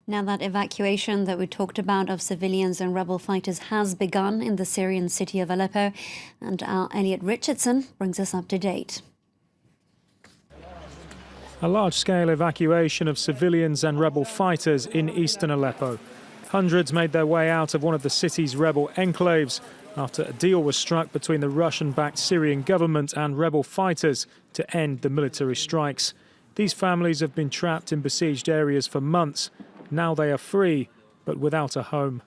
Now that evacuation that we talked about of civilians and rebel fighters has begun in the Syrian city of Aleppo, and our Elliot Richardson brings us up to date. A large-scale evacuation of civilians and rebel fighters in eastern Aleppo. Hundreds made their way out of one of the city's rebel enclaves after a deal was struck between the Russian-backed Syrian government and rebel fighters to end the military strikes. These families have been trapped in besieged areas for months. Now they are free, but without a home.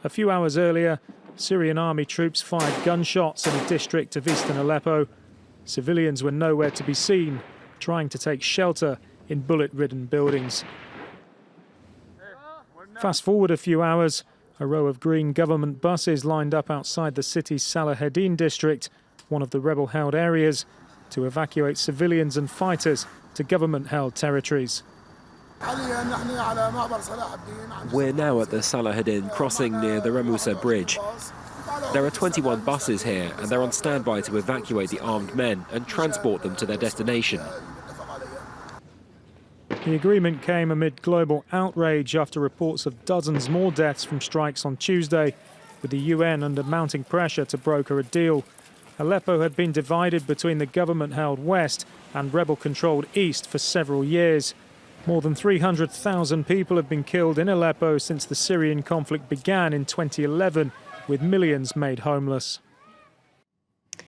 A few hours earlier, Syrian army troops fired gunshots in a district of eastern Aleppo. Civilians were nowhere to be seen, trying to take shelter in bullet-ridden buildings. Fast forward a few hours, a row of green government buses lined up outside the city's Salaheddin district, one of the rebel-held areas, to evacuate civilians and fighters to government-held territories. We're now at the Salaheddin crossing near the Ramusa Bridge. There are 21 buses here, and they're on standby to evacuate the armed men and transport them to their destination. The agreement came amid global outrage after reports of dozens more deaths from strikes on Tuesday, with the UN under mounting pressure to broker a deal. Aleppo had been divided between the government-held west and rebel-controlled east for several years. More than 300,000 people have been killed in Aleppo since the Syrian conflict began in 2011, with millions made homeless.